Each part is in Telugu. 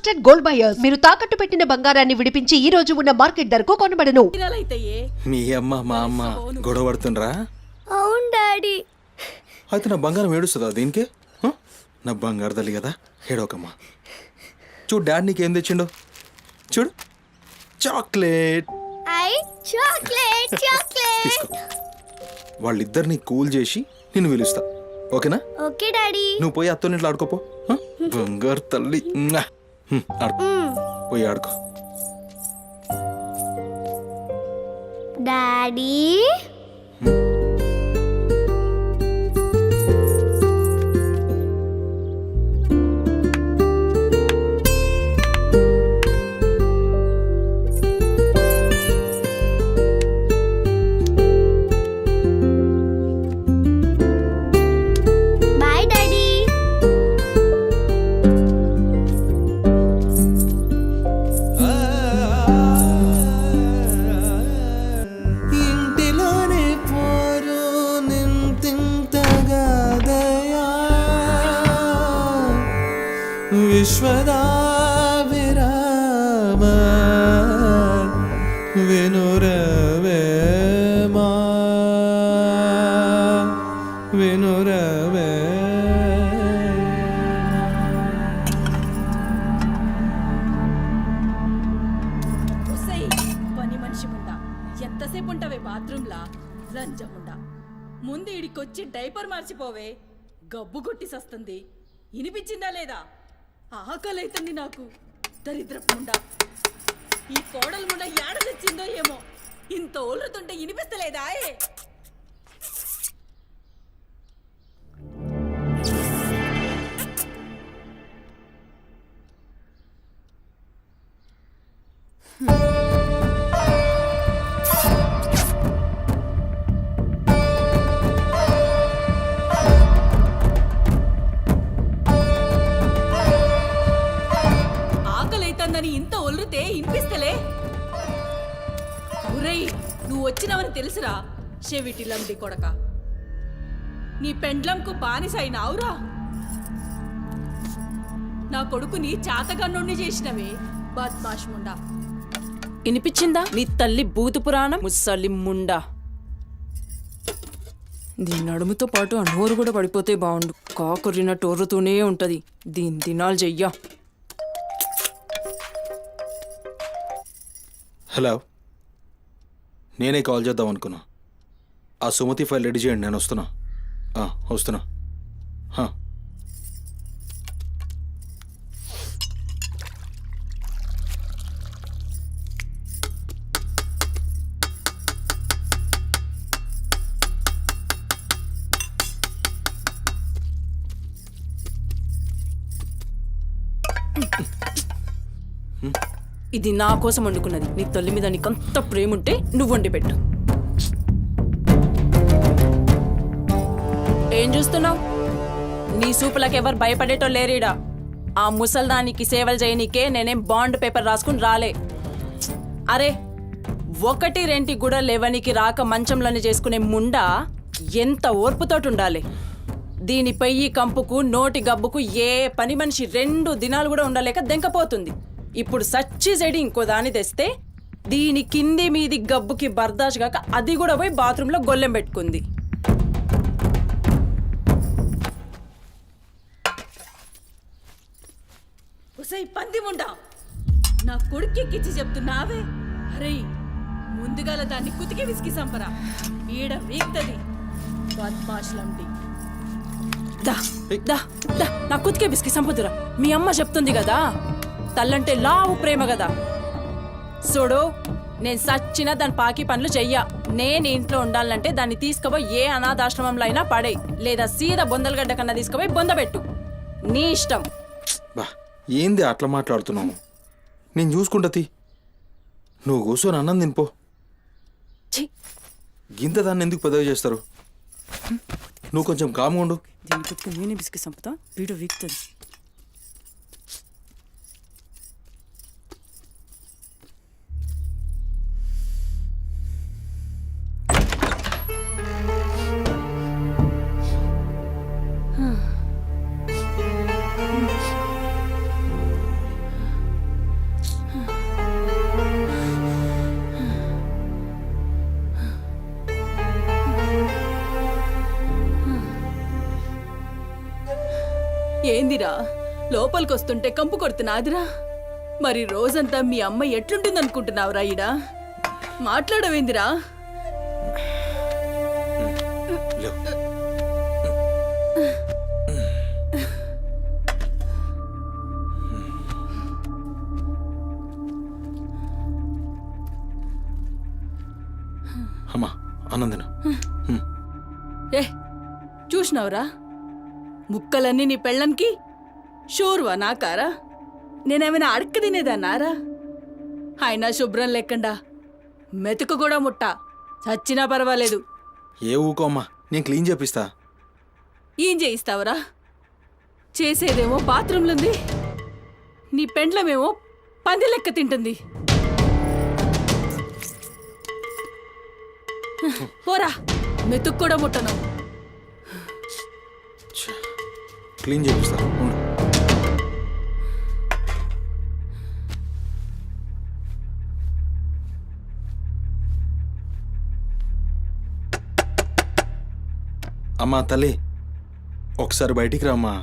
ట్రస్టెడ్ గోల్డ్ బయర్స్ మీరు తాకట్టు పెట్టిన బంగారాన్ని విడిపించి ఈ రోజు ఉన్న మార్కెట్ ధరకు కొనబడను. మీ అమ్మ మా అమ్మ గొడవ పడుతుండ్రా? అవును డాడీ. అయితే నా బంగారం ఏడుస్తుందా దీనికి? నా బంగారు తల్లి కదా, ఏడోకమ్మా. చూడు డాడీ నీకేం తెచ్చిండో చూడు, చాక్లెట్. Chocolate chocolate. వాళ్ళిద్దరిని కూల్ చేసి నిన్ను పిలుస్తా, ఓకేనా? Okay daddy. నువ్వు పోయి అత్తో ఇంట్లో ఆడుకోపో. బంగారు తల్లి ఆడుకో, పోయి ఆడుకో. డాడీ విశ్వదా విరామ వినురవేమా వినురవే. పని మనిషి ముండా ఎంతసేపు ఉంటావే బాత్రూంలా? లంజముండా, ముందు ఇడికొచ్చి డైపర్ మార్చిపోవే. గబ్బు కొట్టి సస్తుంది. వినిపించిందా లేదా? ఆకలైతుంది నాకు. దరిద్రపుండా, ఈ కోడలు ముండా ఏడ తెచ్చిందో ఏమో, ఇంత ఓలుతుంటే వినిపిస్తలేదా? ఇంత ఒల్లుతే ఇనిపిస్తలే? ఉరై, నువ్వు వచ్చినవని తెలుసురా చెవిటిలంది కొడక. నీ పెండ్లంకు బానిసైనావురా. నా కొడుకుని చాతగన్నుండి చేసినవే బద్మాష్ ముండా. వినిపించిందా నీ తల్లి బూతు పురాణం? ముసలి ముండా, దీని నడుముతో పాటు ఆ నోరు కూడా పడిపోతే బాగుండు. కాకురినట్టు ఒర్రుతూనే ఉంటది. దీని దినాలు చెయ్యా. హలో, నేనే కాల్ చేద్దాం అనుకున్నా. ఆ సుమతి ఫైల్ రెడీ చేయండి, నేను వస్తున్నా. వస్తున్నా. ఇది నా కోసం వండుకున్నది. నీ తల్లి మీద నీకంత ప్రేమ ఉంటే నువ్వు వండి పెట్టు. ఏం చూస్తున్నావు? నీ సూపులకు ఎవరు భయపడేటో లేరీడా. ఆ ముసల్దానికి సేవలు చేయనీకే నేనేం బాండ్ పేపర్ రాసుకుని రాలే. అరే, 1-2 కూడా లేవనికి రాక మంచంలోనే చేసుకునే ముండా ఎంత ఓర్పుతోటి ఉండాలి. దీని పెయ్యి కంపుకు నోటి గబ్బుకు ఏ పని మనిషి 2 దినాలు కూడా ఉండలేక దెంకపోతుంది. ఇప్పుడు సచ్చి చెడి ఇంకో దాన్ని తెస్తే దీని కింది మీది గబ్బుకి బర్దాష్ కాక అది కూడా పోయి బాత్రూంలో గొల్లెం పెట్టుకుంది. ఉసై పంది ముండా, నా కొడుకెక్కిచ్చి చెప్తున్నావే? అరే, ముందుగాల దాన్ని కుతికి విసికి సంపరా. ఈడ వీక్తది బద్మాష్లంటి. దా దా దా, నా కుతికే బిస్కి సంపుతురా. మీ అమ్మ చెప్తుంది కదా, తల్లంటే లావు ప్రేమ కదా. చూడు, నేను సచ్చినా దాని పాకి పనులు చెయ్యా. నేను ఇంట్లో ఉండాలంటే దాన్ని తీసుకుపోయి ఏ అనాథాశ్రమంలో అయినా పడే, లేదా సీదా బొందలగడ్డ కన్నా తీసుకుపోయి బొందబెట్టు. నీ ఇష్టం. బా, ఏంది అట్లా మాట్లాడుతున్నావు? నేను చూసుకుంటా. నువ్వు కూర్చొని అన్నం తినిపో. గింత దాన్ని ఎందుకు పెద్దగా చేస్తారు? నువ్వు కొంచెం కామ్గా ఉండు. దీని కుతికి నేనే బిస్కి సంపుతా, వీడియో వీక్తుంది. ఏందిరా లోపలికొస్తుంటే కంపు కొడుతున్నాదిరా? మరి రోజంతా మీ అమ్మ ఎట్లుంటుందనుకుంటున్నావురా ఈడ? మాట్లాడవేందిరా? లేవు. అమ్మా ఆనందన ఏ చూసినావురా? ముక్కలన్నీ నీ పెళ్ళన్కి షోర్వా నాకారా? నేనేమైనా అడక్క తినేదన్నారా? అయినా శుభ్రం లేకుండా మెతుకు కూడా ముట్ట చచ్చినా పర్వాలేదు. ఏ ఊకో అమ్మా, నేను క్లీన్ చేపిస్తా. ఏం చేయిస్తావురా? చేసేదేమో బాత్రూంలుంది, నీ పెండ్లమేమో పంది లెక్క తింటుంది. పోరా, మెతుకు కూడా ముట్టను. క్లీన్ చేపిస్తా ఉండు. అమ్మా తల్లి, ఒకసారి బయటికి రామ్మా.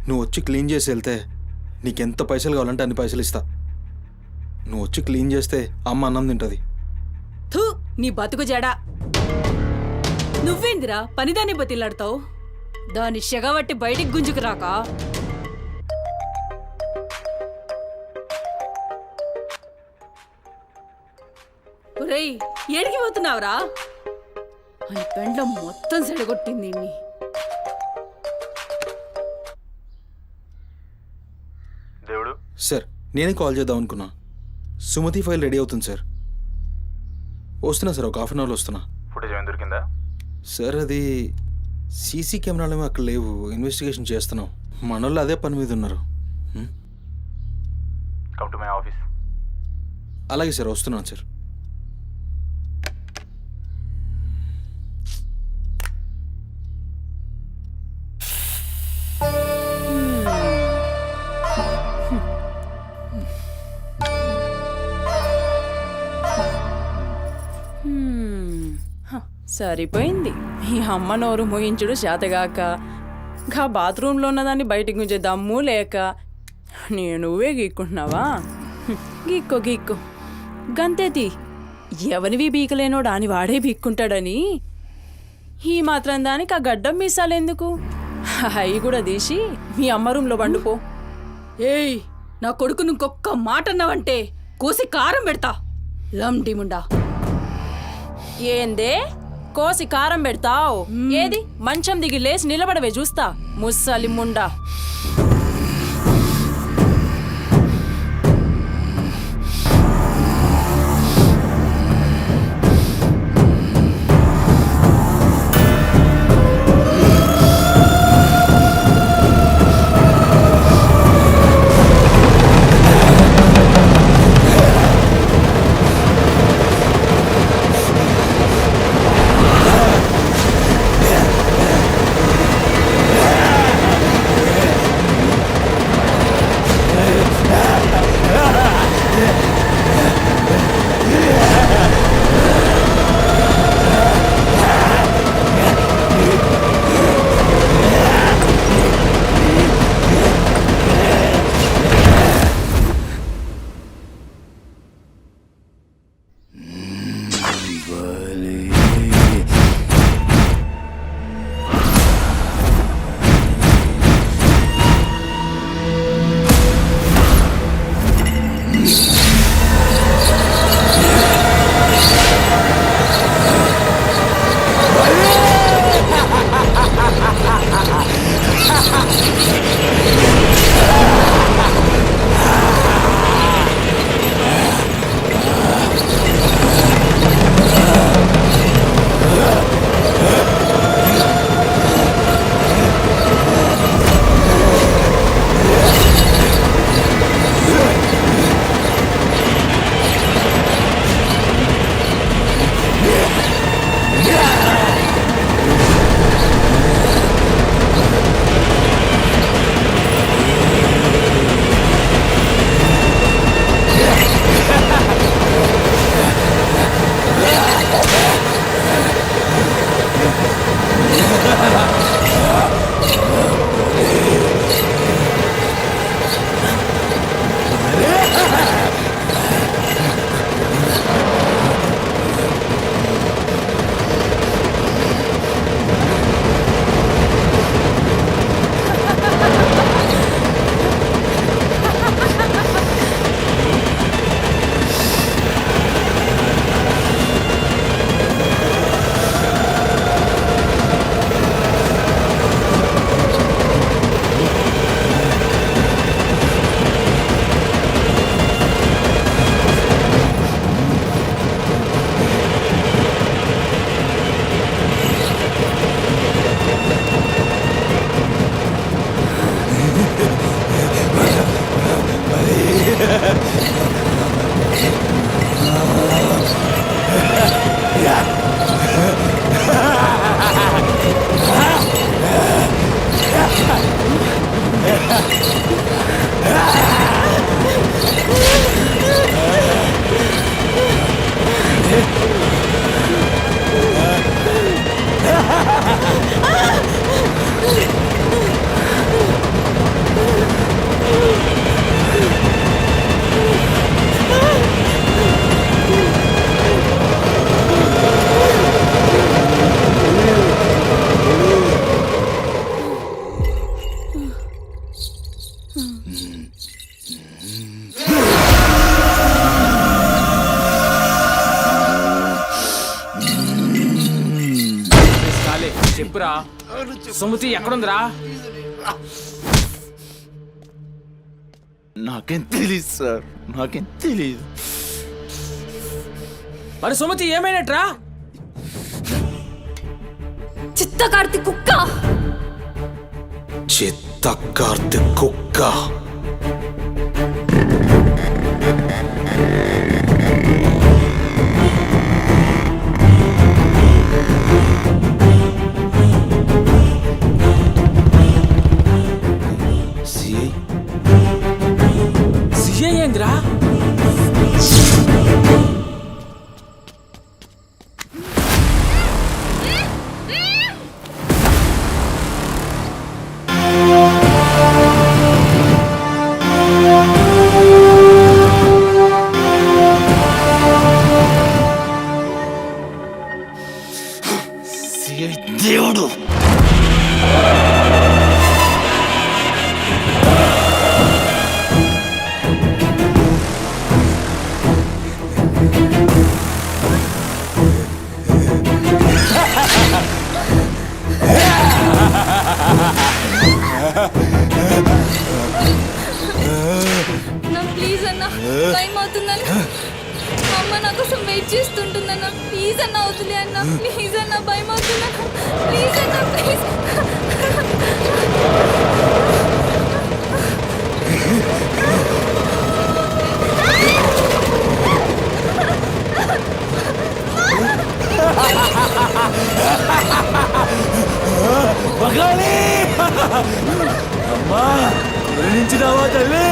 నువ్వు వచ్చి క్లీన్ చేసి వెళ్తే నీకెంత పైసలు కావాలంటే అన్ని పైసలు ఇస్తా. నువ్వు వచ్చి క్లీన్ చేస్తే అమ్మ అన్నం తింటుంది. థూ, నీ బతుకు జడా. నువ్వేందిరా పనిదాన్ని బతిలాడతావు? దాని షెగవట్టి బయటికి గుంజుకు రాక. ఒరేయ్, ఏడికి పోతున్నావురా? అని పెండ్లం మొత్తం సెడగొట్టింది ఇన్ని. దేవుడు సార్, నేనే కాల్ చేద్దాం అనుకున్నా. సుమతి ఫైల్ రెడీ అవుతుంది సార్. వస్తున్నా సార్, ఒక హాఫ్ అన్ అవర్లో వస్తున్నా. ఫుటేజ్ ఏమైనా దొరికిందా? సార్ అది సీసీ కెమెరాలేమో అక్కడ లేవు, ఇన్వెస్టిగేషన్ చేస్తున్నాం. మనోళ్ళు అదే పని మీద ఉన్నారు. Come to my office. అలాగే సార్, వస్తున్నాను సార్. సరిపోయింది. మీ అమ్మ నోరు మోయించుడు చేతగాక, గా బాత్రూంలో ఉన్నదాన్ని బయటికి గుంజే దమ్ము లేక నువ్వే గీక్కుంటున్నావా? గీక్కో గీక్కో, గంతేతి. ఎవరివి బీకలేనోడు అని వాడే బీక్కుంటాడని ఈ మాత్రం దానికి ఆ గడ్డం మీసాలెందుకు? అవి కూడా తీసి మీ అమ్మ రూంలో పండుకో. ఏయ్, నా కొడుకు ఇంకొక్క మాట అన్నావంటే కోసి కారం పెడతా. లండిముండా. ఏందే కోసి కారం పెడతావు? ఏది మంచం దిగి లేచి నిలబడవే చూస్తా, ముస్సలి ముండా. చెప్పురా సుమతి ఎక్కడుందిరా? నాకేం తెలీదు సార్, నాకేం తెలీదు. మరి సుమతి ఏమైనట్రా? చిత్త కార్తీ కుక్క. చిత్త కార్తిక్ కుక్క. సిఐ ఏందిరా? దేవుడు ప్లీజ్ అన్న, టైం అవుతుందన్న. అమ్మ నా కోసం వెయిట్ చేస్తుంటుందన్న. ప్లీజ్ అన్న వదిలే అన్న. ప్లీజ్ అన్న, భయం అవుతుందన్న. ప్లీజ్ అన్న, ప్లీజ్. పగాలి అమ్మా, గురించినావా తల్లి?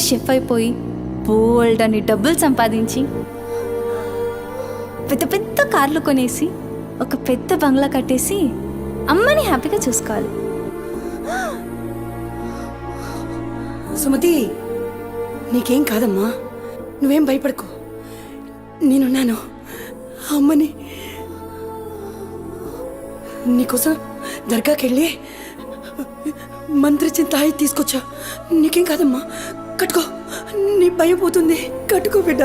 షెఫ్ అయిపోయి బోల్డ్ అని డబ్బులు సంపాదించి పెద్ద పెద్ద కార్లు కొనేసి ఒక పెద్ద బంగ్లా కట్టేసి అమ్మని హ్యాపీగా చూసుకోవాలి. సుమతి, నీకేం కాదమ్మా, నువ్వేం భయపడకు. నేనున్నాను. అమ్మని నీకోసం దర్గాకెళ్ళి మంత్రిచ్చిన తాయి తీసుకొచ్చా. నీకేం కాదమ్మా, కట్టుకో. నీ భయం పోతుంది. కట్టుకో బిడ్డ.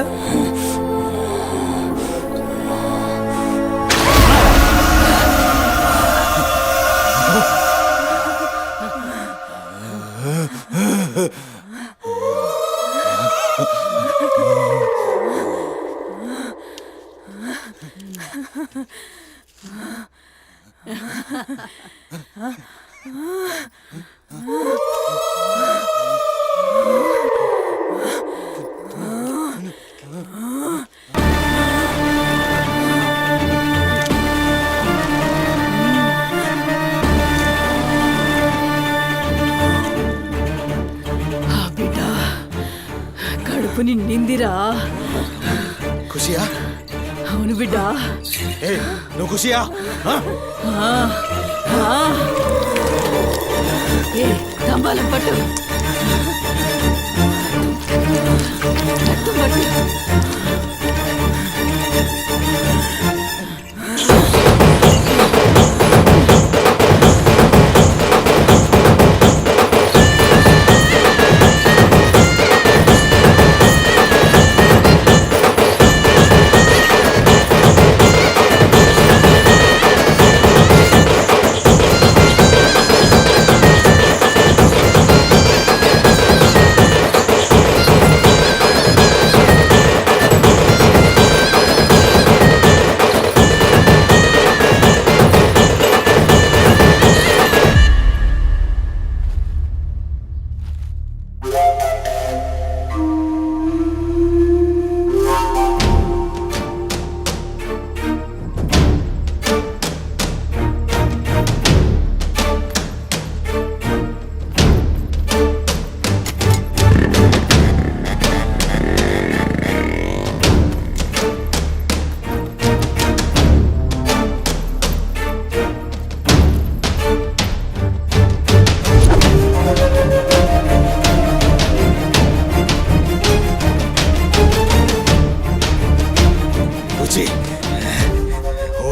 బిడ్డ కడుపు నిండిందిరా. ఖుషియా? అవును బిడ్డ. ఏ నువ్వు ఖుషియా? ఏ తంబాలం పట్టు. రక్తం పట్టు.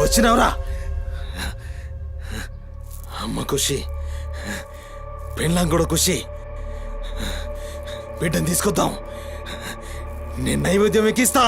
వచ్చినావురా? అమ్మ ఖుషి, పెళ్ళాం కూడా ఖుషి. బిడ్డను తీసుకొద్దాం. నేను నైవేద్యం ఎక్కిస్తా.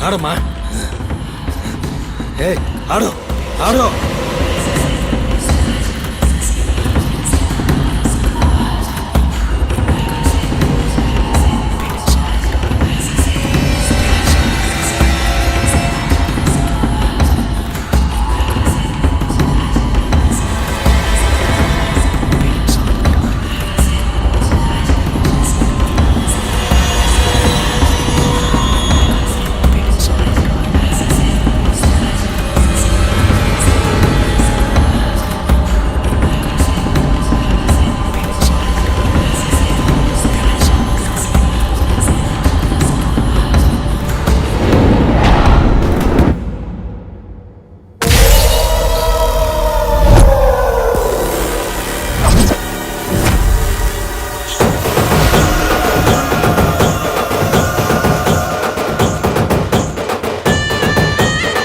ఆడమ్మా. ఏ ఆడు ఆడు.